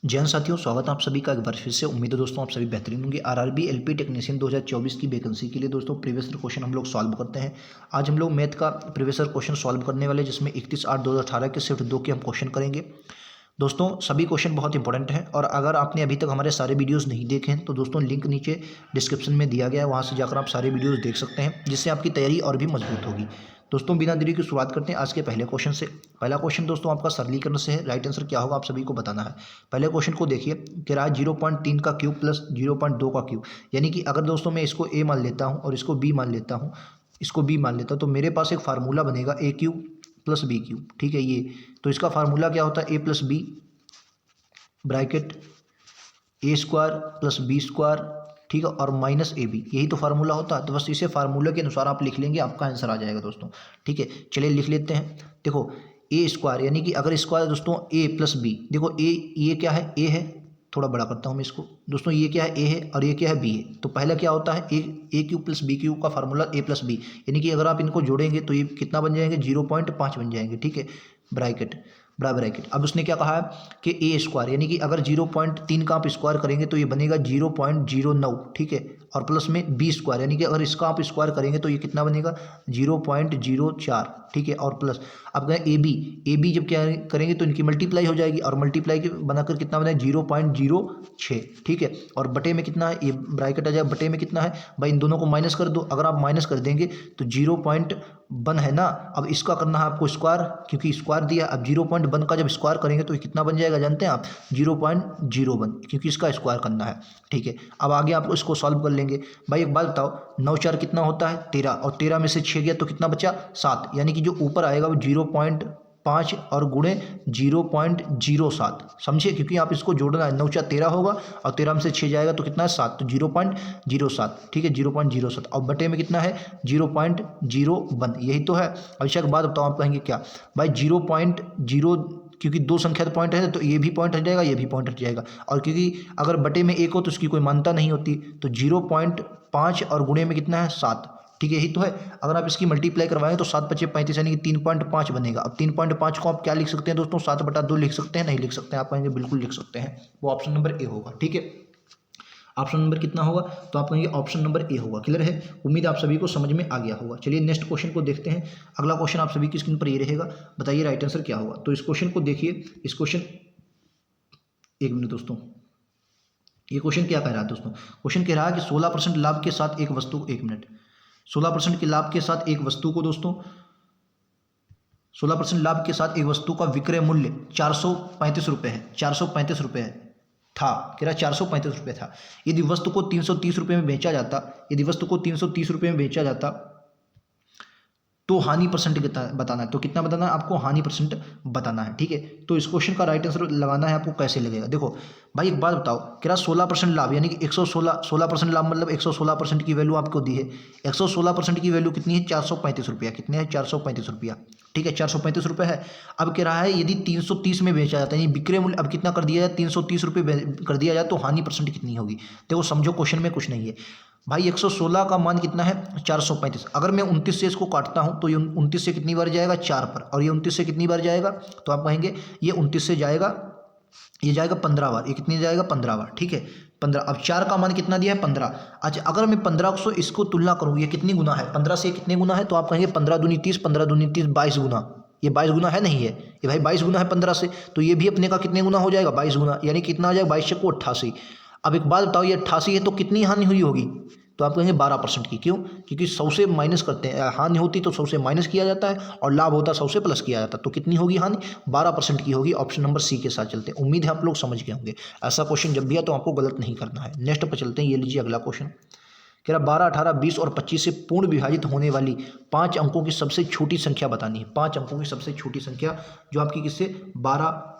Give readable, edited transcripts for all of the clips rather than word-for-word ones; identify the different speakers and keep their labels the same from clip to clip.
Speaker 1: जय हिंद साथियों, स्वागत है आप सभी का एक बार फिर से। उम्मीद है दोस्तों आप सभी बेहतरीन होंगे। आरआरबी एलपी टेक्नीशियन 2024 की वैकेंसी के लिए दोस्तों प्रीवियस क्वेश्चन हम लोग सॉल्व करते हैं। आज हम लोग मैथ का प्रीवियस क्वेश्चन सॉल्व करने वाले, जिसमें 31/8/2018 के शिफ्ट 2 के हम क्वेश्चन करेंगे। दोस्तों सभी क्वेश्चन बहुत इंपॉर्टेंट हैं, और अगर आपने अभी तक हमारे सारे वीडियोस नहीं देखे हैं तो दोस्तों लिंक नीचे डिस्क्रिप्शन में दिया गया है, वहाँ से जाकर आप सारे वीडियोस देख सकते हैं, जिससे आपकी तैयारी और भी मजबूत होगी। दोस्तों बिना देरी की शुरुआत करते हैं आज के पहले क्वेश्चन से। पहला क्वेश्चन दोस्तों आपका सरलीकरण से है। राइट आंसर क्या होगा आप सभी को बताना है। पहले क्वेश्चन को देखिए, कह रहा है 0.3 का क्यूब प्लस 0.2 का क्यूब। यानी कि अगर दोस्तों मैं इसको ए मान लेता हूँ और इसको बी मान लेता हूँ, इसको बी मान लेता हूँ, तो मेरे पास एक फार्मूला बनेगा ए क्यूब प्लस बी क्यूब। ठीक है, ये तो इसका फार्मूला क्या होता है, ए प्लस बी ब्रैकेट ए स्क्वायर प्लस बी स्क्वायर, ठीक है, और माइनस ए बी, यही तो फार्मूला होता है। तो बस इसे फार्मूला के अनुसार आप लिख लेंगे, आपका आंसर आ जाएगा दोस्तों। ठीक है, चलिए लिख लेते हैं। देखो ए स्क्वायर, यानी कि अगर स्क्वायर दोस्तों ए प्लस बी, देखो ए, ये क्या है, ए है, थोड़ा बड़ा करता हूँ मैं इसको दोस्तों, ये क्या है, ए है, और ये क्या है, बी है। तो पहला क्या होता है, ए क्यूब प्लस बी क्यूब का फार्मूला ए प्लस बी, यानी कि अगर आप इनको जोड़ेंगे तो ये कितना बन जाएंगे, 0.5 बन जाएंगे। ठीक है, ब्रैकेट बड़ा ब्रैकेट। अब उसने क्या कहा है कि ए स्क्वायर, यानी कि अगर 0.3 का आप स्क्वायर करेंगे तो ये बनेगा 0.09। ठीक है, और प्लस में बी स्क्वायर, यानी कि अगर इसका आप स्क्वायर करेंगे तो ये कितना बनेगा, 0.04। ठीक है, और प्लस अब गए ए बी जब क्या करेंगे तो इनकी मल्टीप्लाई हो जाएगी, और मल्टीप्लाई के बनाकर कितना बनेगा, 0.06। ठीक है, और बटे में कितना है, ये ब्रैकेट आ जाएगा, बटे में कितना है भाई, इन दोनों को माइनस कर दो। अगर आप माइनस कर देंगे तो 0.1 है ना। अब इसका करना है आपको स्क्वायर, क्योंकि स्क्वायर दिया। अब 0.1 का जब स्क्वायर करेंगे तो ये कितना बन जाएगा जानते हैं आप, 0.01, क्योंकि इसका स्क्वायर करना है। ठीक है, अब आगे आप इसको सॉल्व कर लेंगे। भाई एक बात बताओ, 9 4 कितना होता है, 13, और 13 में से 6 गया तो कितना बचा, 7। यानी कि जो ऊपर आएगा वो 0.5 और गुणे 0.07, समझिए, क्योंकि आप इसको जोड़ना है। 9 4 13 होगा, और 13 में से 6 जाएगा तो कितना है, 7, तो 0.07। ठीक है, 0.07, और बटे में कितना है, 0.01, यही तो है। अच्छा एक बात बताओ, आप कहेंगे क्या भाई, 0.0, क्योंकि दो संख्या पॉइंट है तो ये भी पॉइंट हट जाएगा, ये भी पॉइंट हट जाएगा, और क्योंकि अगर बटे में 1 हो तो उसकी कोई मान्यता नहीं होती। तो 0.5 और गुणे में कितना है, 7। ठीक है, यही तो है। अगर आप इसकी मल्टीप्लाई करवाएं तो 7 × 5 = 35, यानी कि 3.5 बनेगा। अब 3.5 को आप क्या लिख सकते हैं दोस्तों, 7/2 लिख सकते हैं, नहीं लिख सकते हैं, आप कहेंगे बिल्कुल लिख सकते हैं, वो ऑप्शन नंबर ए होगा। ठीक है, ऑप्शन नंबर कितना होगा, तो आप कहेंगे ऑप्शन नंबर ए होगा। क्लियर है, उम्मीद आप सभी को समझ में आ गया होगा। चलिए नेक्स्ट क्वेश्चन को देखते हैं। अगला क्वेश्चन आप सभी की स्क्रीन पर ये रहेगा, बताइए राइट आंसर क्या होगा। तो इस क्वेश्चन को देखिए, इस क्वेश्चन, एक मिनट दोस्तों, ये क्वेश्चन क्या कह रहा है दोस्तों, क्वेश्चन कह रहा है कि 16% लाभ के साथ एक वस्तु, एक मिनट, 16% के लाभ के साथ एक वस्तु को दोस्तों, 16% लाभ के साथ एक वस्तु का विक्रय मूल्य 435 रुपये है, 435 रुपये है था, कह रहा 435 रुपये था। यदि वस्तु को 330 रुपये में बेचा जाता, यदि वस्तु को 330 रुपये में बेचा जाता तो हानि परसेंट बताना है। तो कितना बताना है आपको, हानि परसेंट बताना है। ठीक है, तो इस क्वेश्चन का राइट आंसर लगाना है आपको, कैसे लगेगा। देखो भाई एक बात बताओ, कह रहा 16% लाभ, यानी कि 16% लाभ मतलब 116% की वैल्यू आपको दी है। 116% की वैल्यू कितनी है, 435 रुपया। कितने है, 435 रुपया। ठीक है, 435 रुपये है। अब कह रहा है यदि 330 में बेचा जाता है, यानी विक्रय मूल्य अब कितना कर दिया जाए, 330 रुपये कर दिया जाए, तो हानि परसेंट कितनी होगी। देखो समझो, क्वेश्चन में कुछ नहीं है भाई। 116 का मान कितना है, 435। अगर मैं 29 से इसको काटता हूं तो ये 29 से कितनी बार जाएगा, 4 पर, और ये 29 से कितनी बार जाएगा, तो आप कहेंगे ये 29 से जाएगा, ये जाएगा 15 बार। ये कितनी जाएगा, 15 बार। ठीक है, 15। अब 4 का मान कितना दिया है, 15। अच्छा अगर मैं 15 से इसको तुलना करूँ, ये कितनी गुना है, 15 से कितने गुना है, तो आप कहेंगे 15 दूनी 30, 15 दूनी 30, 22 गुना। ये 22 गुना है, नहीं है ये भाई, 22 गुना है 15 से, तो ये भी अपने का कितने गुना हो जाएगा, 22 गुना, यानी कितना आ जाएगा, 22 को 88। अब एक बात बताओ, ये 88 है तो कितनी हानि हुई होगी, तो आप कहेंगे 12% की। क्यों, क्योंकि 100 से माइनस करते हैं, हानि होती तो 100 से माइनस किया जाता है, और लाभ होता 100 से प्लस किया जाता है। तो कितनी होगी हानि, 12% की होगी। ऑप्शन नंबर सी के साथ चलते हैं। उम्मीद है आप लोग समझ गए होंगे। ऐसा क्वेश्चन जब भी है तो आपको गलत नहीं करना है। नेक्स्ट पर चलते हैं, ये लीजिए अगला क्वेश्चन, कह रहा 12, 18, 20 और 25 से पूर्ण विभाजित होने वाली 5 अंकों की सबसे छोटी संख्या बतानी है। 5 अंकों की सबसे छोटी संख्या जो आपकी किससे, 12,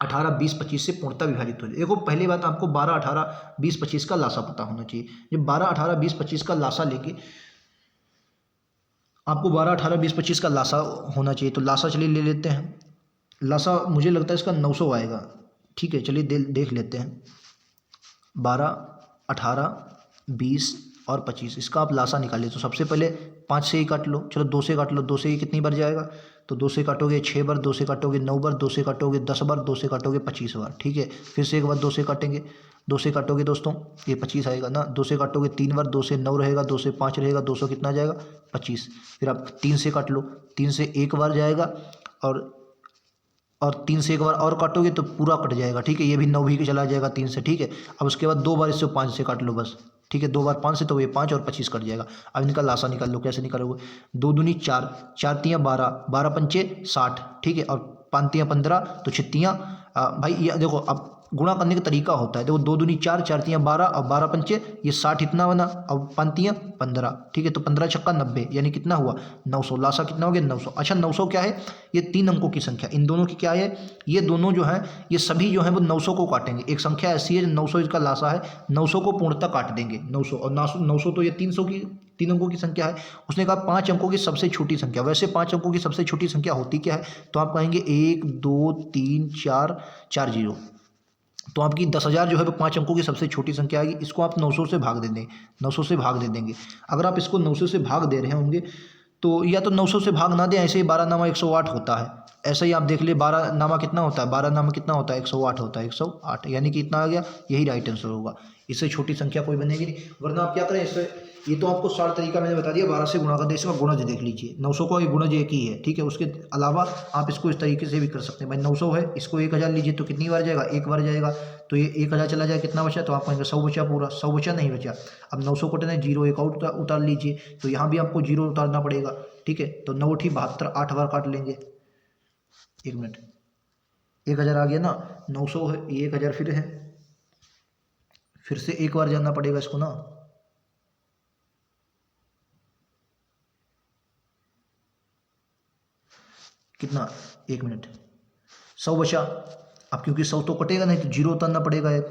Speaker 1: 18, 20, 25 से पूर्णतः विभाजित हो जाए। देखो पहली बात, आपको 12, 18, 20, 25 का लासा पता होना चाहिए। जब 12, 18, 20, 25 का लासा लेके, आपको 12, 18, 20, 25 का लासा होना चाहिए। तो लासा चलिए ले लेते हैं। लासा मुझे लगता है इसका 900 आएगा। ठीक है, चलिए देख लेते हैं। 12, 18, 20 और 25, इसका आप लासा निकालिए। तो सबसे पहले 5 से ही काट लो, चलो 2 से काट लो, 2 से ही कितनी बार जाएगा, तो 2 से काटोगे 6 बार, 2 से काटोगे 9 बार, 2 से काटोगे 10 बार, 2 से काटोगे 25 बार। ठीक है, फिर से एक बार 2 से काटेंगे, 2 से काटोगे दोस्तों ये 25 आएगा ना। 2 से काटोगे 3 बार, 2 से 9 रहेगा, 2 से 5 रहेगा, 200 कितना आ जाएगा 25। फिर आप 3 से काट लो, 3 से एक बार जाएगा और 3 से एक बार और काटोगे तो पूरा कट जाएगा। ठीक है, ये भी 9 भी चला जाएगा 3 से। ठीक है, अब उसके बाद 2 बार इससे 5 से काट लो बस। ठीक है, 2 बार 5 से तो ये 5 और 25 कट जाएगा। अब इनका लासा निकाल लो, कैसे निकालोगे? 2 दूनी 4, 4 तियाँ 12, 12 पंचे 60। ठीक है, और 5 तियाँ 15, तो 6 तियाँ भाई ये देखो, अब गुणा करने का तरीका होता है। देखो 2 दूनी 4, 4 तियाँ 12 और 12 पंचे ये 60 इतना बना, अब 5 तियाँ 15। ठीक है, तो 15 छक्का 90, यानी कितना हुआ 900। लासा कितना हो गया 900। अच्छा 900 क्या है? ये 3 अंकों की संख्या, इन दोनों की क्या है? ये दोनों जो है ये सभी जो है वो 900 को काटेंगे। एक संख्या ऐसी है 900 इसका लासा है, 900 को पूर्णतः काट देंगे 900। और 900 तो ये 300 की 3 अंकों की संख्या है। उसने कहा 5 अंकों की सबसे छोटी संख्या। वैसे 5 अंकों की सबसे छोटी संख्या होती क्या है? तो आप कहेंगे 1 2 3 4 4 जीरो। तो आपकी 10,000 जो है वो 5 अंकों की सबसे छोटी संख्या आएगी। इसको आप 900 से भाग दे देंगे, 900 से भाग दे देंगे। अगर आप इसको 900 से भाग दे रहे होंगे तो या तो 900 से भाग ना दें, ऐसे ही 12 नामा 108 होता है। ऐसा ही आप देख लिए 12 नामा कितना होता है, 12 नामा कितना होता है 108 होता है, 108 यानी कि इतना आ गया, यही राइट आंसर होगा। इससे छोटी संख्या कोई बनेगी नहीं। वरना आप क्या करें इससे, ये तो आपको सारा तरीका मैंने बता दिया, 12 से गुणा कर दे, इसका गुणज देख लीजिए। 900 का गुणज एक ही है। ठीक है, उसके अलावा आप इसको इस तरीके से भी कर सकते हैं। भाई 900 है, इसको 1000 लीजिए तो कितनी बार जाएगा, एक बार जाएगा। तो ये 1000 चला जाए, कितना बचा? तो आप कहेंगे 100 बचा, पूरा 100 बचा नहीं बचा। अब 900 को कटने 0 एक और उतार लीजिए, तो यहाँ भी आपको 0 उतारना पड़ेगा। ठीक है, तो 9 ठी 72, 8 बार काट लेंगे। 1 मिनट, 1000 आ गया ना, 900 है, ये 1000 फिर से एक बार जाना पड़ेगा इसको ना। कितना? 1 मिनट, 100 बचा। अब क्योंकि 100 तो कटेगा नहीं, तो 0 उतारना पड़ेगा एक,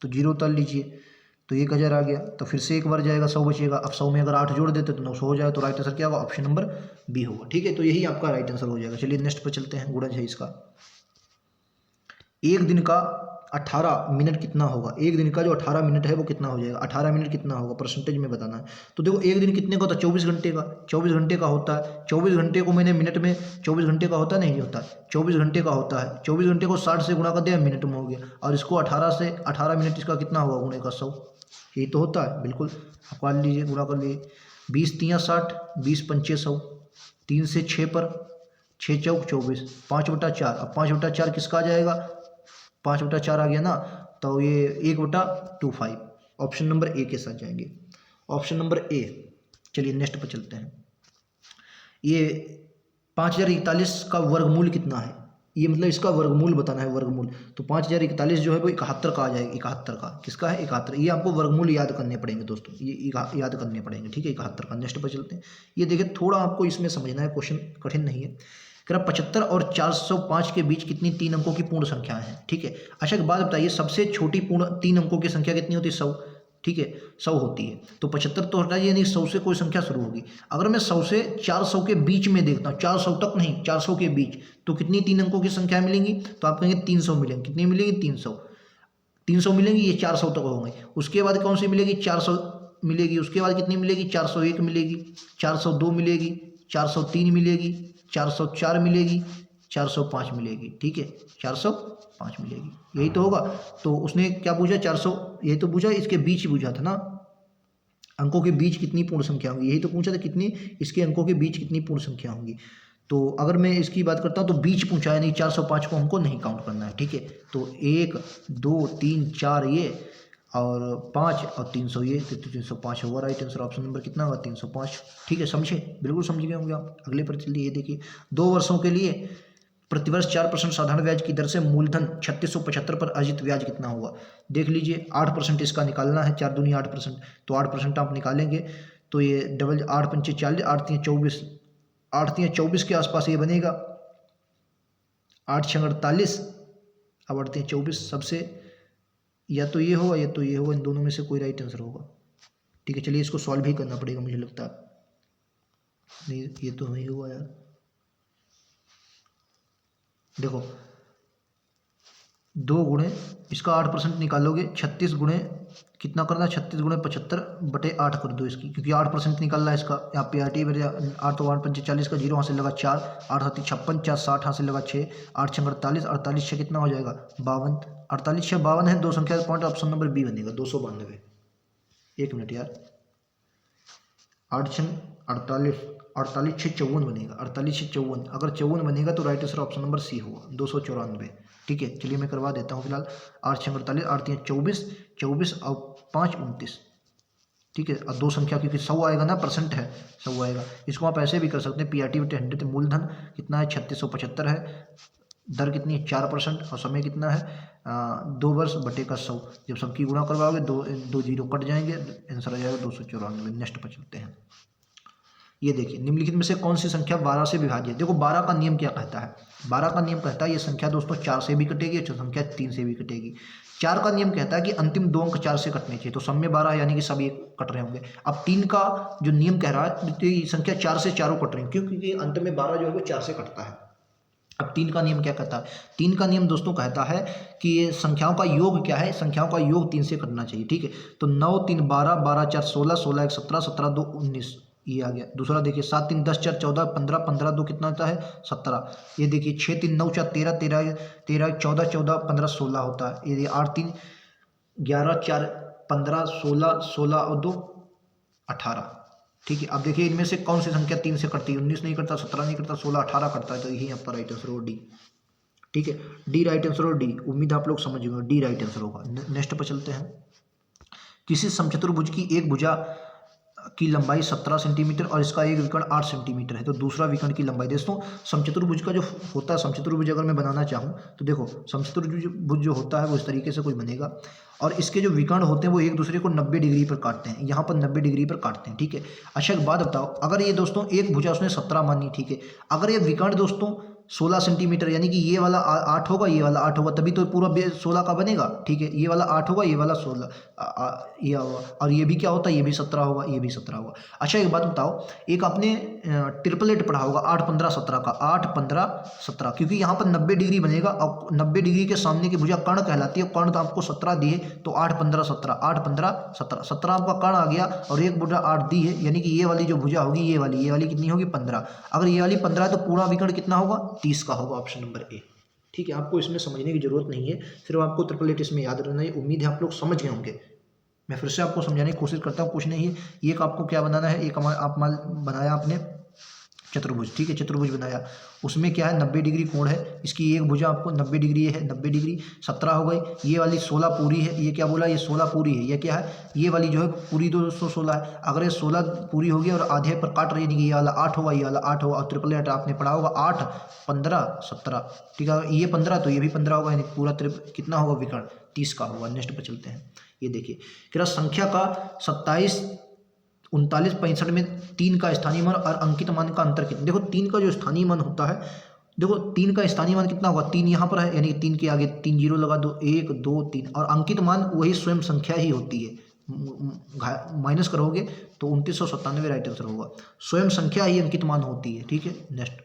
Speaker 1: तो 0 उतार लीजिए, तो 1000 आ गया। तो फिर से एक बार जाएगा, 100 बचेगा। अब 100 में अगर 8 जोड़ देते तो 900 हो जाए। तो राइट आंसर क्या होगा? ऑप्शन नंबर बी होगा। ठीक है, तो यही आपका राइट आंसर हो जाएगा। चलिए नेक्स्ट पर चलते हैं। गुणज है इसका। एक दिन का 18 मिनट कितना होगा? एक दिन का जो 18 मिनट है वो कितना हो जाएगा? 18 मिनट कितना होगा परसेंटेज में बताना है। तो देखो एक दिन कितने का होता है? 24 घंटे का। 24 घंटे का होता है। 24 घंटे को मैंने मिनट में, 24 घंटे का होता है नहीं होता, 24 घंटे का होता है। 24 घंटे को 60 से गुणा कर दिया, मिनट में हो गया। और इसको 18 से, 18 मिनट इसका कितना होगा गुणे का 100, यही तो होता है। बिल्कुल आप कर लीजिए, गुणा कर लीजिए। 20 तियाँ 60, 20 पंचे 100, 3 से 6 पर, 6 चौक 24, 5/4। अब 5/4 किसका आ जाएगा? 5/4 आ गया ना, तो ये 1/25। ऑप्शन नंबर ए के साथ जाएंगे, ऑप्शन नंबर ए। चलिए नेक्स्ट पर चलते हैं। ये 5041 का वर्गमूल कितना है? ये मतलब इसका वर्गमूल बताना है, वर्गमूल। तो 5041 जो है वो 71 का आ जाएगा। 71 का किसका है? 71। ये आपको वर्गमूल याद करने पड़ेंगे दोस्तों, ये याद करने पड़ेंगे। ठीक है, 71 का। नेक्स्ट पर चलते हैं। ये देखिए थोड़ा आपको इसमें समझना है, क्वेश्चन कठिन नहीं है। कह रहा 75 और 405 के बीच कितनी 3 अंकों की पूर्ण संख्याएं हैं? ठीक है, अच्छा एक बात बताइए, सबसे छोटी पूर्ण 3 अंकों की संख्या कितनी होती है? 100। ठीक है, 100 होती है। तो 75 तो हटाइए, नहीं 100 से कोई संख्या शुरू होगी। अगर मैं 100 से 400 के बीच में देखता हूँ, 400 तक नहीं, 400 के बीच, तो कितनी 3 अंकों की संख्या मिलेंगी? तो आप कहेंगे 300 मिलेंगी। कितनी मिलेंगी? 300। 300 मिलेंगी, ये 400 तक हो गई। उसके बाद कौन सी मिलेगी? 400 मिलेगी। उसके बाद कितनी मिलेगी? 401 मिलेगी, 402 मिलेगी, 403 मिलेगी, 404 मिलेगी, 405 मिलेगी। ठीक है, 405 मिलेगी, यही तो होगा। तो उसने क्या पूछा? 400, यही तो पूछा, इसके बीच पूछा था ना, अंकों के बीच कितनी पूर्ण संख्या होंगी, यही तो पूछा था, कितनी इसके अंकों के बीच कितनी पूर्ण संख्या होंगी। तो अगर मैं इसकी बात करता हूँ तो बीच पूछा है, नहीं 405 को हमको नहीं काउंट करना है। ठीक है, तो 1 2 3 4 ये और 5 और 300 ये, तो 305 होगा राइट आंसर। ऑप्शन नंबर कितना होगा? 305। ठीक है, समझे? बिल्कुल समझ गए होंगे आप। अगले पर चलिए, ये देखिए 2 वर्षों के लिए प्रतिवर्ष 4% साधारण ब्याज की दर से मूलधन 3675 पर अर्जित ब्याज कितना होगा? देख लीजिए, 8% इसका निकालना है। 4 दूनी 8%, तो 8% आप निकालेंगे तो ये डबल 8 पंचे 40, 8 तियाँ 24, 8 तियाँ 24 के आसपास ये बनेगा। 8 छंग 48, अब 8 तियाँ 24, सबसे या तो ये होगा या तो ये होगा, इन दोनों में से कोई राइट आंसर होगा। ठीक है, चलिए इसको सॉल्व भी करना पड़ेगा मुझे लगता है। नहीं ये तो नहीं हुआ यार। देखो 2 गुणे इसका 8% निकालोगे, 36 गुणे कितना करना है, 36 गुणे 75/8 कर दो इसकी, क्योंकि 8% निकल रहा है इसका। यहाँ पे 8 तो 8 45 का 0 हासिल लगा 4, 8 7 56, 4 60 हासिल लगा 6, 8 6 48, 48 6 कितना हो जाएगा 52, 48 6 52 है, दो संख्या पॉइंट, ऑप्शन नंबर बी बनेगा 292। एक मिनट यार, 8 6 48, 48 6 54 बनेगा, 48 6 54, अगर 54 बनेगा तो right answer option number C होगा 294। ठीक है, चलिए मैं करवा देता हूँ फिलहाल। 8 6 48, 8 3 24, 24 और 5 29। ठीक है, और दो संख्या क्योंकि 100 आएगा ना, परसेंट है 100 आएगा। इसको आप ऐसे भी कर सकते हैं, PRT बटे 100 मूलधन कितना है 3675 है, दर कितनी है 4% और समय कितना है 2 वर्ष बटे का 100। जब सबकी गुणा करवाओगे दो जीरो कट जाएंगे, आंसर आ जाएगा 294। नेक्स्ट पर चलते हैं। ये देखिए, निम्नलिखित में से कौन सी संख्या 12 से विभाज्य है। देखो 12 का नियम क्या कहता है, 12 का नियम कहता है ये संख्या दोस्तों 4 से भी कटेगी, अच्छा संख्या 3 से भी कटेगी। 4 का नियम कहता है कि अंतिम 2 अंक 4 से कटने चाहिए, तो सब में 12 है यानी कि सब एक कट रहे होंगे। अब 3 का जो नियम कह रहा है तो ये संख्या 4 से चारों कट रही है, क्यों, क्योंकि अंत में 12 जो है वो 4 से कटता है। अब 3 का नियम क्या कहता है, 3 का नियम दोस्तों कहता है कि ये संख्याओं का योग क्या है, संख्याओं का योग 3 से करना चाहिए। ठीक है, तो 9 3 12, 12 4 16, 16 1 17, 17 2 19, ये आ गया। दूसरा देखिए 7 3 10 4 14, 15, 15 2 कितना होता है 17। ये देखिए 6 3 9 4 13, 13 13 14 14, 15 16 होता है। ये 8 3 11 4 15, 16 16 और 2 18। ठीक है, अब देखिए इनमें से कौन सी संख्या 3 से कटती है, 19 नहीं करता, 17 नहीं करता, 16 18 करता है, तो यही आपका राइट आंसर होगा डी। ठीक है, डी राइट आंसर होगा डी। उम्मीद आप लोग समझ गए, डी राइट आंसर होगा। नेक्स्ट पर चलते हैं। किसी समचतुर्भुज की एक भुजा की लंबाई 17 सेंटीमीटर और इसका एक विकर्ण 8 सेंटीमीटर है, तो दूसरा विकर्ण की लंबाई दोस्तों समचतुर्भुज का जो होता है, समचतुर्भुज अगर मैं बनाना चाहूँ तो देखो समचतुर्भुज जो होता है वो इस तरीके से कोई बनेगा, और इसके जो विकर्ण होते हैं वो एक दूसरे को 90 डिग्री पर काटते हैं, यहाँ पर 90 डिग्री पर काटते हैं। ठीक है, अच्छा एक बात बताओ, अगर ये दोस्तों एक भुजा उसने 17 मानी, ठीक है, अगर ये विकर्ण दोस्तों 16 सेंटीमीटर यानी कि ये वाला 8 होगा, ये वाला 8 होगा, तभी तो पूरा 16 का बनेगा। ठीक है, ये वाला 8 होगा, ये वाला 16 ये होगा, और ये भी क्या होता है, ये भी 17 होगा, ये भी 17 होगा। अच्छा एक बात बताओ, एक आपने ट्रिपलेट पढ़ा होगा 8 15 17 का, 8 15 17, क्योंकि यहाँ पर 90 डिग्री बनेगा और 90 डिग्री के सामने की भुजा कर्ण कहलाती है, कर्ण तो आपको 17 दी है, तो 8 15 17, 8 15 17, 17 आपका कर्ण आ गया और एक भुजा 8 दी है, यानी कि ये वाली जो भुजा होगी ये वाली कितनी होगी 15। अगर ये वाली 15 है तो पूरा विकर्ण कितना होगा 30 का होगा, ऑप्शन नंबर ए। ठीक है, आपको इसमें समझने की जरूरत नहीं है, सिर्फ आपको ट्रिपलेट इसमें याद रखना है। उम्मीद है आप लोग समझ गए होंगे। मैं फिर से आपको समझाने की कोशिश करता हूँ, कुछ नहीं है, एक आपको क्या बनाना है, एक आप मान बनाया आपने चतुर्भुज। ठीक है, चतुर्भुज बनाया, उसमें क्या है 90 डिग्री कोण है, इसकी एक भुजा आपको 90 डिग्री है, 90 डिग्री 17 हो गई, ये वाली 16 पूरी है, ये क्या बोला, ये 16 पूरी है, ये क्या है, ये वाली जो है पूरी 216 है। अगर ये 16 पूरी होगी और आधे पर काट रही है, ये वाला 8 होगा, ये वाला 8 होगा, और ट्रिपलेट आपने पढ़ा होगा 8 15 17। ठीक है, ये 15 तो ये भी 15 होगा, यानी पूरा कितना होगा विकर्ण 30 का होगा। नेक्स्ट पर चलते हैं। ये देखिए कि संख्या का 27 39 65 में 3 का स्थानीय मान और अंकित मान का अंतर कितना। देखो 3 का जो स्थानीय मान होता है, देखो 3 का स्थानीय मान कितना होगा, 3 यहाँ पर है, यानी 3 के आगे 3 जीरो लगा दो, 1 2 3, और अंकित मान वही स्वयं संख्या ही होती है, माइनस करोगे तो 2997 राइट आंसर होगा। स्वयं संख्या ही अंकित मान होती है। ठीक है, नेक्स्ट।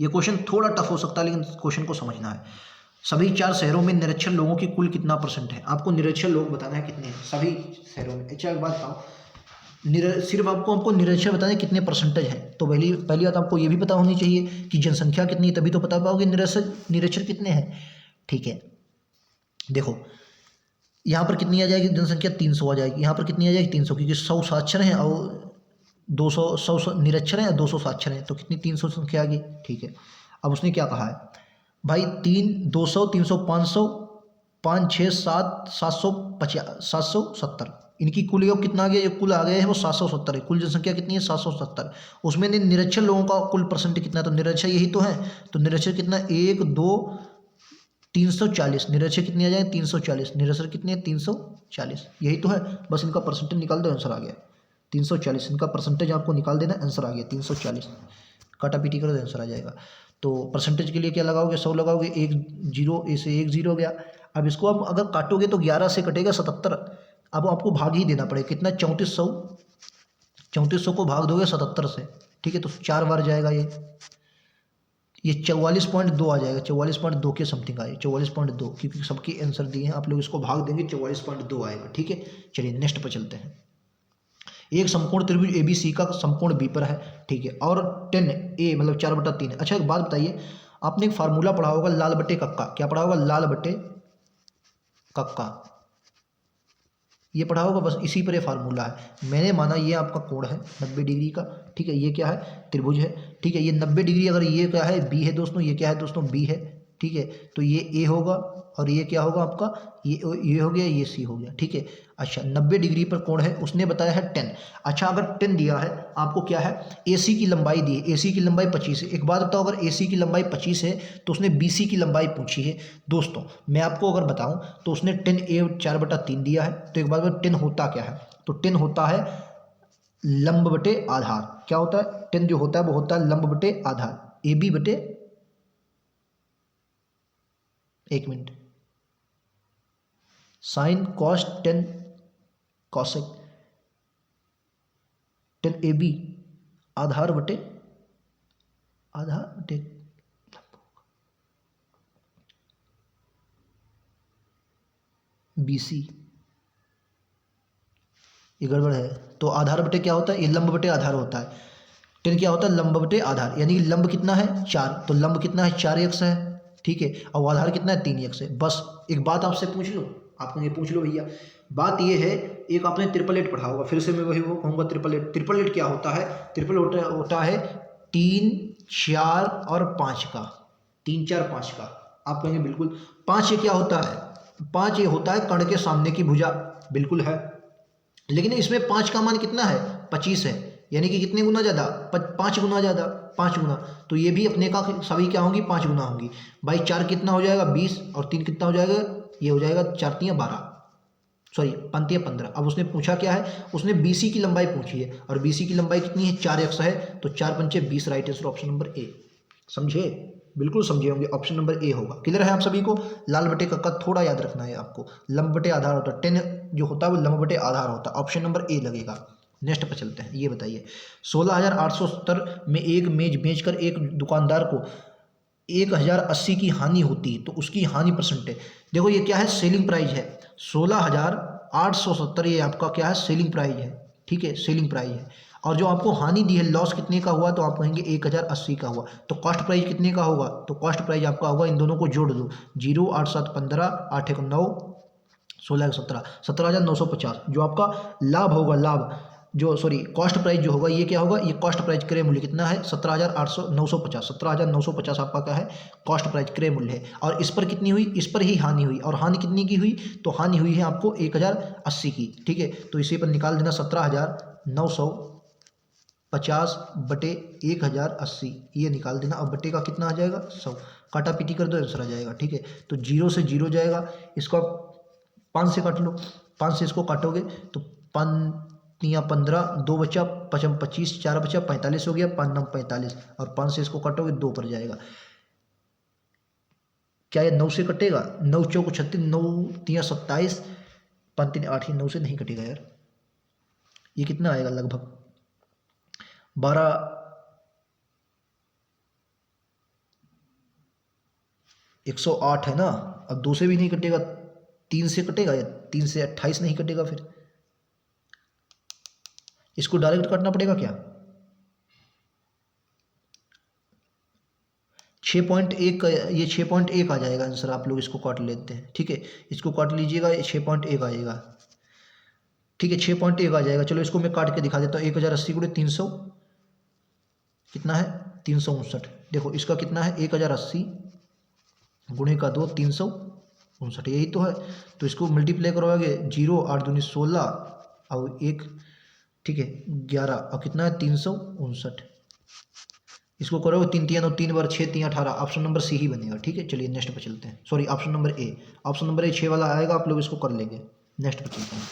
Speaker 1: ये क्वेश्चन थोड़ा टफ हो सकता है, लेकिन क्वेश्चन को समझना है। सभी 4 शहरों में निरक्षर लोगों की कुल कितना % है, आपको निरक्षर लोग बताना है कितने हैं सभी शहरों में। अच्छा एक बात बताओ, सिर्फ आपको निरक्षर बताने कितने % है, तो पहली बात आपको ये भी पता होनी चाहिए कि जनसंख्या कितनी है, तभी तो बता पाओगे निरक्षर कितने हैं। ठीक है, देखो यहाँ पर कितनी आ जाएगी जनसंख्या 300 आ जाएगी, यहाँ पर कितनी आ जाएगी 300, क्योंकि 100 साक्षर हैं और 200 100 निरक्षर हैं और 200 साक्षर हैं, तो कितनी 300 संख्या आ गई। ठीक है, अब उसने क्या कहा है भाई, 3 200 300 500 5 6 7 770, इनकी कुल योग कितना आ गया, जो कुल आ गया है वो 770 है। कुल जनसंख्या कितनी है 770, उसमें निरक्षर लोगों का कुल % कितना है, तो निरक्षर यही तो है, तो निरक्षर कितना 1 2 340, निरक्षर कितनी आ जाए 340, निरक्षर कितनी है 340, यही तो है, बस इनका % निकाल दो, आंसर आ गया 340, इनका % आपको निकाल देना, आंसर आ गया 340, काटा पीटी कर दो, आंसर आ जाएगा। तो % के लिए क्या लगाओगे 100 लगाओगे, 1 0 ऐसे 1 0 गया। अब इसको आप अगर काटोगे तो 11 से कटेगा 77, अब आपको भाग ही देना पड़ेगा, कितना 3400 को भाग दोगे 77 से। ठीक है, तो 4 बार जाएगा ये, ये 44.2 आ जाएगा, 44.2 के समथिंग आएगा, 44.2, क्योंकि सबके आंसर दिए हैं, आप लोग इसको भाग देंगे 44.2 आएगा। ठीक है, चलिए नेक्स्ट पर चलते हैं। एक समकोण त्रिभुज ABC का समकोण B पर है। ठीक है, और 10A मतलब 4/3 है। अच्छा एक बात बताइए, आपने एक फार्मूला पढ़ा होगा लाल बटे कक्का, क्या पढ़ा होगा? लाल बटे कक्का, ये पढ़ा होगा, बस इसी पर ये फार्मूला है। मैंने माना ये आपका कोण है 90 डिग्री का। ठीक है, ये क्या है? त्रिभुज है। ठीक है, ये 90 डिग्री, अगर ये क्या है? B है दोस्तों, ये क्या है दोस्तों? B है। ठीक है, तो ये A होगा और ये क्या होगा आपका? ये हो गया, ये C हो गया। ठीक है, अच्छा 90 डिग्री पर कोण है, उसने बताया है 10। अच्छा अगर 10 दिया है आपको, क्या है? AC की लंबाई दी है, AC की लंबाई 25 है। एक बात बताओ, अगर AC की लंबाई 25 है तो उसने BC की लंबाई पूछी है। दोस्तों मैं आपको अगर बताऊं तो उसने 10A 4/3 दिया है। तो एक बात बताओ 10 होता क्या है? तो 10 होता है लंब बटे आधार। क्या होता है? 10 जो होता है वो होता है लंब बटे आधार, AB बटे, एक minute, sine cos 10 cosec 10AB आधार बटे BC। ये गड़बड़ है। तो आधार बटे क्या होता है? ये लंब बटे आधार होता है। 10 क्या होता है? लंब बटे आधार, यानी कि लंब कितना है? 4, तो लंब कितना है? 4x है। ठीक है, और आधार कितना है? 3x है। बस एक बात आपसे पूछ लो, आपको ये पूछ लो भैया, बात ये है, एक आपने ट्रिपल एट पढ़ा होगा, फिर से मैं वही वो कहूँगा ट्रिपल एट। ट्रिपल एट क्या होता है? ट्रिपल होता है 3, 4 और 5 का, 3, 4, 5 का। आप कहेंगे बिल्कुल 5 ये क्या होता है? 5 ये होता है कर्ण के सामने की भुजा, बिल्कुल है। लेकिन इसमें 5 का मान कितना है? 25 है, यानी कि कितने गुना ज़्यादा? 5 गुना ज़्यादा, 5 गुना। तो ये भी अपने का सभी क्या होंगी? 5 गुना होंगी। भाई 4 कितना हो जाएगा? 20, और 3 कितना हो जाएगा? ये हो जाएगा 4 3 12, सॉरी 5 3 15। अब उसने पूछा क्या है? उसने BC की लंबाई पूछी है, और BC की लंबाई कितनी है? 4x है, तो 4 पंचे 20, right answer option number A. समझे? बिल्कुल समझे होंगे, ऑप्शन नंबर ए होगा। क्लियर है आप सभी को? लाल बटे का थोड़ा याद रखना है आपको, लंब बटे आधार होता है, 10 जो होता है वो लंब बटे आधार होता है। ऑप्शन नंबर ए लगेगा। नेक्स्ट पर चलते हैं, ये बताइए 16,870 में एक मेज बेचकर एक दुकानदार को 1,080 की हानि होती है, तो उसकी हानि परसेंटेज। देखो ये क्या है? सेलिंग प्राइस है। 16,870 ये आपका क्या है? सेलिंग प्राइस है। ठीक है, सेलिंग प्राइस है। और जो आपको हानि दी है, लॉस कितने का हुआ? तो आप कहेंगे 1,080 का हुआ। तो कॉस्ट प्राइस कितने का होगा? तो कॉस्ट प्राइस आपका होगा, इन दोनों को जोड़ दो, 0 8 7 15 8 1 9 16 17, 17,950। जो आपका लाभ होगा, लाभ जो सॉरी कॉस्ट प्राइस जो होगा, ये क्या होगा? ये कॉस्ट प्राइस क्रय मूल्य कितना है? 17,950, 17,950 आपका क्या है? कॉस्ट प्राइस क्रय मूल्य है। और इस पर कितनी हुई? इस पर ही हानि हुई, और हानि कितनी की हुई? तो हानि हुई है आपको 1,080 की। ठीक है, तो इसी पर निकाल देना 17,950 बटे 1,080, ये निकाल देना। अब बटे का कितना आ जाएगा? 100, काटा पीटी कर दो, आंसर आ जाएगा। ठीक है, तो 0 से 0 जाएगा, इसको 5 से काट लो, 5 से इसको काटोगे तो 5 3 15, 2 बचा, 5 25, 4 बचा, 45 हो गया, 5 9 45, और 5 से इसको काटोगे 2 पर जाएगा। क्या ये 9 से कटेगा? 9 चौक 36, 9 3 27, 5 3 8, ही 9 से नहीं कटेगा यार। ये कितना आएगा? लगभग 12, 108 है ना। अब 2 से भी नहीं कटेगा, 3 से कटेगा, या 3 से 28 नहीं कटेगा, फिर इसको डायरेक्ट काटना पड़ेगा क्या? 6.1 का, ये 6.1 आ जाएगा आंसर। आप लोग इसको काट लेते हैं। ठीक है, इसको काट लीजिएगा, ये 6.1 आएगा। ठीक है, 6.1 आ जाएगा। चलो इसको मैं काट के दिखा देता हूँ। 1,080 गुणे 300 कितना है? 359। देखो इसका कितना है? 1,080 गुणे का 2, 359, यही तो है। तो इसको मल्टीप्लाई करोगे, 0 8 दूनी 16 और 1, ठीक है 11, और कितना है? 359। इसको करोगे 3 3 9 3 बार 6 3 18, ऑप्शन नंबर सी ही बनेगा। ठीक है, चलिए नेक्स्ट पर चलते हैं। Sorry option number A, option number A 6 वाला आएगा, आप लोग इसको कर लेंगे। नेक्स्ट पर चलते हैं।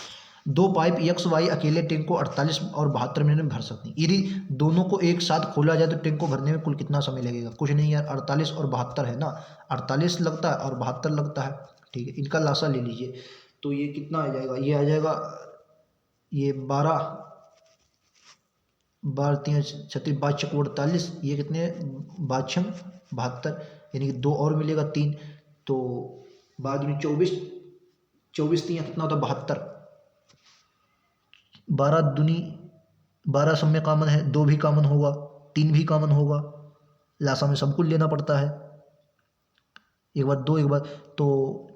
Speaker 1: 2 पाइप एक्स वाई अकेले टैंक को 48 और 72 मिनट में भर सकती हैं। यदि दोनों को एक साथ खोला जाए तो टैंक को भरने में कुल कितना समय लगेगा? कुछ नहीं यार, 48 और 72 है ना, 48 लगता है और 72 लगता है। ठीक है, इनका लासा ले लीजिए, तो ये कितना आ जाएगा? ये आ जाएगा, ये 12 12 3 36, 12 चौक 48, ये कितने 12 छंग 72, यानी कि 2 और मिलेगा 3, तो 12 दूनी 24, 24 3 कितना होता है 72, 12 दूनी 12 सब में कॉमन है, 2 भी कॉमन होगा, 3 भी कॉमन होगा, लासा में सब कुछ लेना पड़ता है, एक बार 2 एक बार, तो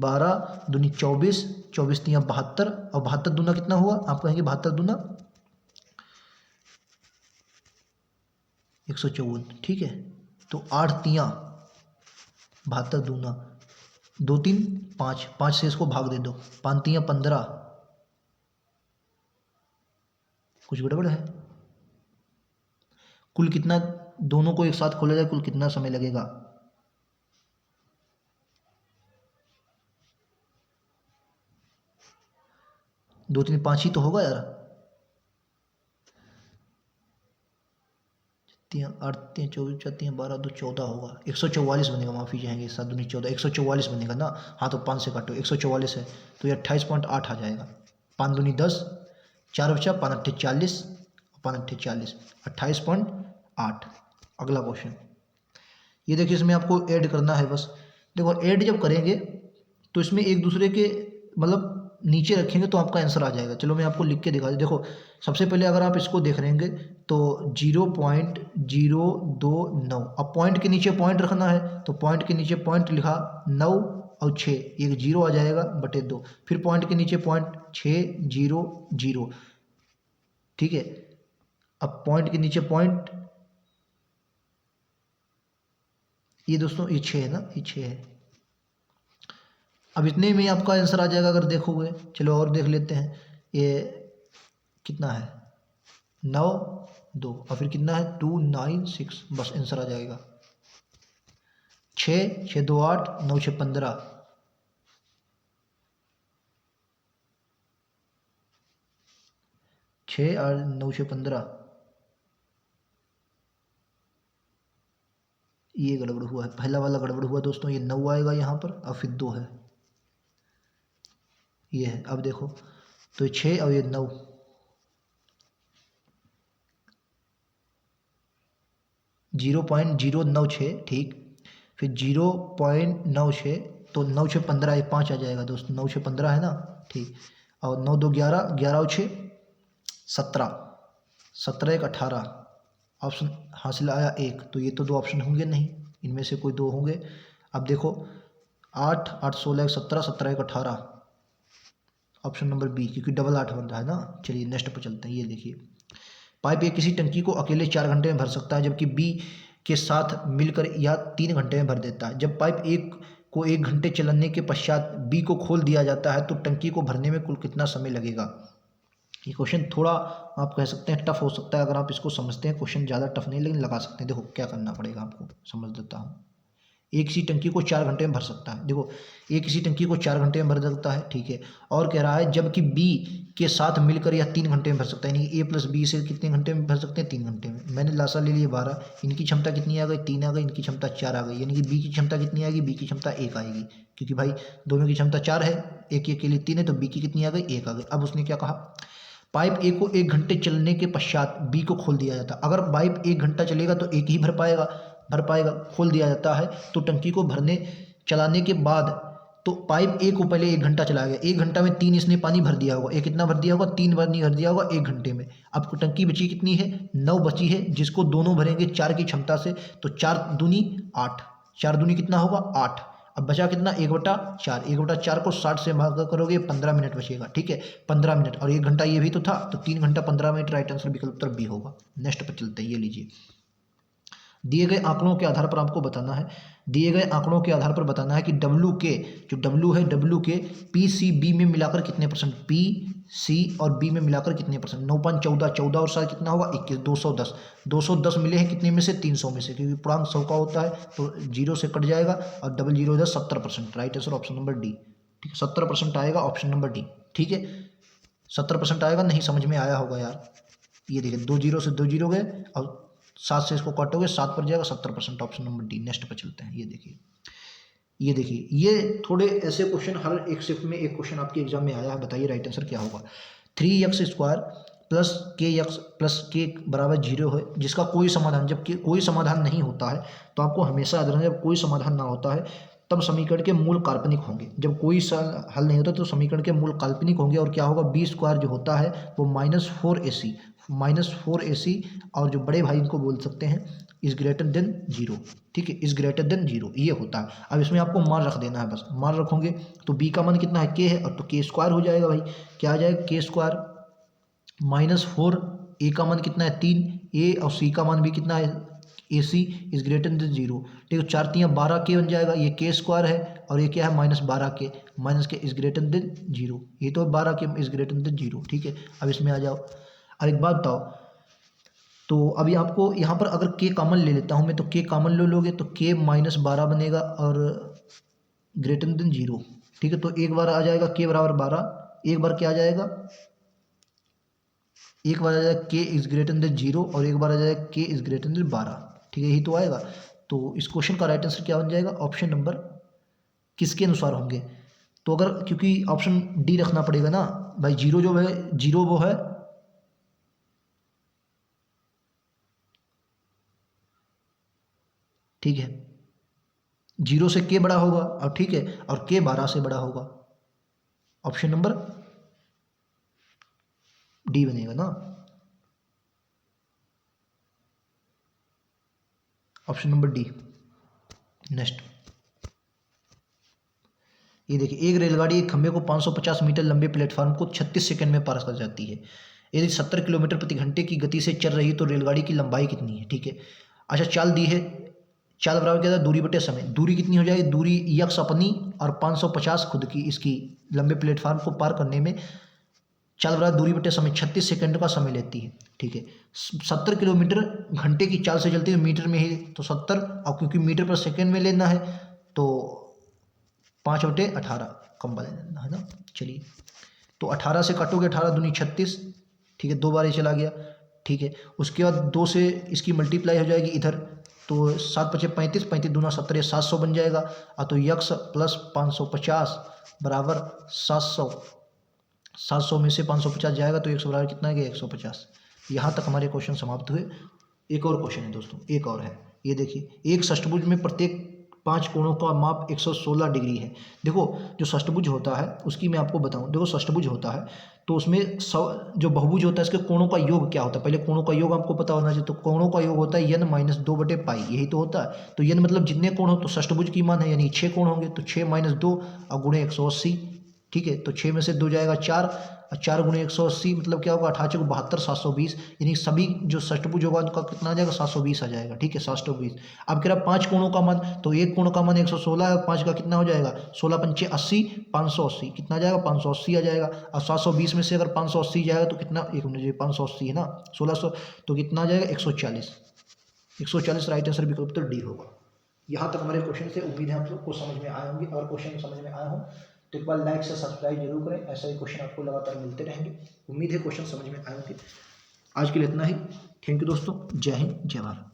Speaker 1: 12 दूनी 24, 24 3 72, और 72 दूना कितना हुआ आप कहेंगे 72 दूना 154, ठीक है। तो 8 3 72 दूना 2 3 5, 5 से इसको भाग दे दो, 5 3 15, कुछ गड़बड़ है, कुल कितना, दोनों को एक साथ खोला जाए कुल कितना समय लगेगा, 2 3 5 ही तो होगा यार, 3 8 3 24 4 3 12 2 14 होगा, 144 बनेगा, माफ़ी चाहेंगे 7 दूनी 14, 144 बनेगा ना, हाँ तो 5 से काटो 144 है, तो ये 28.8 आ जाएगा, 5 दूनी 10, 4 बचा, 5 अट्ठे 40, 5 अट्ठे 40, 28.8। अगला क्वेश्चन, ये देखिए इसमें आपको ऐड करना है बस, देखो ऐड जब करेंगे तो इसमें एक दूसरे के मतलब नीचे रखेंगे तो आपका आंसर आ जाएगा। चलो मैं आपको लिख के दिखा दूँ, देखो सबसे पहले अगर आप इसको देख रहेंगे तो 0.029, अब पॉइंट के नीचे पॉइंट रखना है तो पॉइंट के नीचे पॉइंट लिखा 9 और 6, एक 0 आ जाएगा बटे 2, फिर पॉइंट के नीचे पॉइंट 6 0 0, ठीक है। अब पॉइंट के नीचे पॉइंट, ये दोस्तों ये 6 है ना, ये 6 है, अब इतने में आपका आंसर आ जाएगा अगर देखोगे। चलो और देख लेते हैं, ये कितना है 9 2, और फिर कितना है 2 9 6, बस आंसर आ जाएगा 6 6 2 8 9 6 15, 6 और 9 6 15, ये गड़बड़ हुआ है, पहला वाला गड़बड़ हुआ दोस्तों, ये 9 आएगा यहाँ पर और फिर 2 है, ये है। अब देखो तो 6 और ये 9, 0.096, ठीक, फिर 0.96, तो 9 6 15, ये 5 आ जाएगा दोस्तों, 9 6 15 है ना, ठीक, और 9 2 11, 11 और 6 17, 17 1 18, ऑप्शन हासिल आया 1, तो ये तो 2 ऑप्शन होंगे नहीं, इनमें से कोई 2 होंगे। अब देखो 8 8 16 1 17, 17 1 18, ऑप्शन नंबर बी, क्योंकि डबल 8 बन रहा है ना। चलिए नेक्स्ट पर चलते हैं, ये देखिए पाइप ए किसी टंकी को अकेले 4 घंटे में भर सकता है, जबकि बी के साथ मिलकर यह 3 घंटे में भर देता है। जब पाइप ए को 1 घंटे चलाने के पश्चात बी को खोल दिया जाता है तो टंकी को भरने में कुल कितना समय लगेगा। ये क्वेश्चन थोड़ा आप कह सकते हैं टफ हो सकता है, अगर आप इसको समझते हैं, क्वेश्चन ज़्यादा टफ नहीं लेकिन लगा सकते हैं। देखो क्या करना पड़ेगा आपको, समझ देता हूँ। एक किसी टंकी को 4 घंटे में भर सकता है, देखो एक किसी टंकी को 4 घंटे में भर सकता है, ठीक है, और कह रहा है जबकि बी के साथ मिलकर यह 3 घंटे में भर सकता है, यानी ए प्लस बी से कितने घंटे में भर सकते हैं, 3 घंटे में। मैंने लासा ले लिया 12, इनकी क्षमता कितनी आ गई 3 आ गई, इनकी क्षमता 4 आ गई, यानी कि बी की क्षमता कितनी आएगी, बी की क्षमता 1 आएगी, क्योंकि भाई दोनों की क्षमता 4 है, एक के लिए 3 है, तो बी की कितनी आ गई 1 आ गई। अब उसने क्या कहा, पाइप ए को 1 घंटे चलने के पश्चात बी को खोल दिया जाता। अगर पाइप 1 घंटा चलेगा तो एक ही भर पाएगा, खोल दिया जाता है तो टंकी को चलाने के बाद तो पाइप ए को पहले 1 घंटा चलाया गया, 1 घंटा में 3 इसने पानी भर दिया होगा, एक कितना भर दिया होगा 3 बार नहीं भर दिया होगा 1 घंटे में। अब टंकी बची कितनी है 9 बची है, जिसको दोनों भरेंगे 4 की क्षमता से, तो 4 दूनी 8, 4 दूनी कितना होगा 8, अब बचा कितना 1/4, 1/4 को 60 से भाग करोगे 15 मिनट बचेगा, ठीक है 15 मिनट, और 1 घंटा ये भी तो था, तो 3 घंटा 15 मिनट, राइट आंसर विकल्प उत्तर बी होगा। नेक्स्ट पर चलते हैं, ये लीजिए दिए गए आंकड़ों के आधार पर आपको बताना है, दिए गए आंकड़ों के आधार पर बताना है कि डब्ल्यू के जो डब्ल्यू के पी सी बी में मिलाकर कितने परसेंट, पी सी और बी में मिलाकर कितने परसेंट, 9 14 और 7 कितना होगा 21, 210, 210 मिले हैं कितने में से 300 में से, क्योंकि पूर्णांक 100 का होता है तो 0 से कट जाएगा, और 0 70%, right answer option number D, ठीक है 70% आएगा ऑप्शन नंबर डी, ठीक है 70% आएगा। नहीं समझ में आया होगा यार, ये देखिए 2 0 से 2 0 गए, और 7 से इसको काटोगे 7 पर जाएगा, 70% ऑप्शन नंबर डी। नेक्स्ट पर चलते हैं, ये देखिए ये थोड़े ऐसे क्वेश्चन हर एक शिफ्ट में एक क्वेश्चन आपके एग्जाम में आया है, बताइए राइट आंसर क्या होगा। 3x² प्लस के एक्स प्लस के बराबर 0 है, जिसका कोई समाधान, जब कोई समाधान नहीं होता है तो आपको हमेशा याद रखना, जब कोई समाधान ना होता है तब समीकरण के मूल काल्पनिक होंगे। जब कोई हल नहीं होता तो समीकरण के मूल काल्पनिक होंगे, और क्या होगा, बी स्क्वायर जो होता है वो -4ac और जो बड़े भाई इनको बोल सकते हैं इज ग्रेटर देन 0, ठीक है, इज ग्रेटर देन 0 ये होता है। अब इसमें आपको मान रख देना है, बस मान रखोगे तो बी का मान कितना है, के है, और तो के स्क्वायर हो जाएगा भाई, क्या आ जाएगा, के स्क्वायर -4, ए का मान कितना है 3, ए और सी का मान भी कितना है, ए सी इज ग्रेटर देन 0, ठीक है, 4 3 12 के बन जाएगा, ये के स्क्वायर है और ये क्या है -12 के, माइनस के इज ग्रेटर देन 0, ये तो 12 के इज ग्रेटर देन 0, ठीक है। अब इसमें आ जाओ। अब एक बात बताओ, तो अभी आपको यहाँ पर अगर के कॉमन ले लेता हूँ मैं, तो के कॉमन ले लोगे तो के -12 बनेगा और ग्रेटर देन 0, ठीक है। तो एक बार आ जाएगा के बराबर 12, एक बार क्या आ जाएगा, एक बार आ जाएगा के इज ग्रेटर देन 0 और एक बार आ जाएगा के इज ग्रेटर देन 12, ठीक है, यही तो आएगा। तो इस क्वेश्चन का राइट आंसर क्या बन जाएगा, ऑप्शन नंबर किसके अनुसार होंगे, तो अगर क्योंकि ऑप्शन डी रखना पड़ेगा ना भाई, 0 जो है 0 वो है, ठीक है, 0 से के बड़ा होगा और ठीक है, और के 12 से बड़ा होगा, ऑप्शन नंबर डी बनेगा ना, ऑप्शन नंबर डी। नेक्स्ट ये देखिए, एक रेलगाड़ी एक खंभे को 550 मीटर लंबे प्लेटफॉर्म को 36 सेकंड में पार कर जाती है। यदि 70 किलोमीटर प्रति घंटे की गति से चल रही है तो रेलगाड़ी की लंबाई कितनी है, ठीक है। अच्छा, चाल दी है, चाल बराबर क्या था, दूरी बटे समय, दूरी कितनी हो जाएगी, दूरी यक्स अपनी और 550 खुद की, इसकी लंबे प्लेटफार्म को पार करने में चाल बराबर दूरी बटे समय 36 सेकंड का समय लेती है, ठीक है। 70 किलोमीटर घंटे की चाल से चलती है, मीटर में ही तो 70, और क्योंकि मीटर पर सेकंड में लेना है तो 5/18 कम वाले लेना है ना। चलिए, तो 18 से काटोगे, 18 दूनी 36, ठीक है, 2 बार ये चला गया, ठीक है। उसके बाद 2 से इसकी मल्टीप्लाई हो जाएगी इधर, तो 7 × 5 = 35, 35 दूना 17, 700 बन जाएगा। तो यक्स प्लस 550 बराबर 700, 700 में से 550 जाएगा तो 100 बराबर कितना है, 150। यहाँ तक हमारे क्वेश्चन समाप्त हुए। एक और क्वेश्चन है दोस्तों, एक और है, ये देखिए, एक षष्ठभुज में प्रत्येक 5 कोणों का माप 116 डिग्री है। देखो, जो षष्ठभुज होता है उसकी मैं आपको बताऊं, देखो षष्ठभुज होता है तो उसमें जो बहुभुज होता है इसके कोणों का योग क्या होता है, पहले कोणों का योग आपको पता होना चाहिए। तो कोणों का योग होता है n - 2/π, यही तो होता है। तो n मतलब जितने कोण हो, तो षष्ठभुज की मान है यानी 6 कोण होंगे, तो 6 - 2 और गुणे 180, ठीक है। तो 6 में से 2 जाएगा 4, और 4 × 180 मतलब क्या होगा, 18 × 72 720, यानी सभी जो षष्ठभुज होगा उनका कितना आ जाएगा, 720 आ जाएगा, ठीक है, 720। अब कह रहा 5 कोणों का मान, तो एक कोण का मान 116 है और 5 का कितना हो जाएगा, 16 × 5 = 80, 580 कितना आ जाएगा, 580 आ जाएगा। और 720 में से अगर 580 जाएगा तो कितना, एक मिनट, 580 है ना, 1600 तो कितना आ जाएगा, 140, 140 राइट आंसर विकल्प तो डी होगा। यहाँ तक हमारे क्वेश्चन से, उम्मीद है आप लोग को समझ में आए होंगे, और क्वेश्चन समझ में आया हो तो एक बार लाइक से सब्सक्राइब जरूर करें, ऐसा ही क्वेश्चन आपको लगातार मिलते रहेंगे। उम्मीद है क्वेश्चन समझ में आए होंगे। आज के लिए इतना ही, थैंक यू दोस्तों, जय हिंद, जय भारत।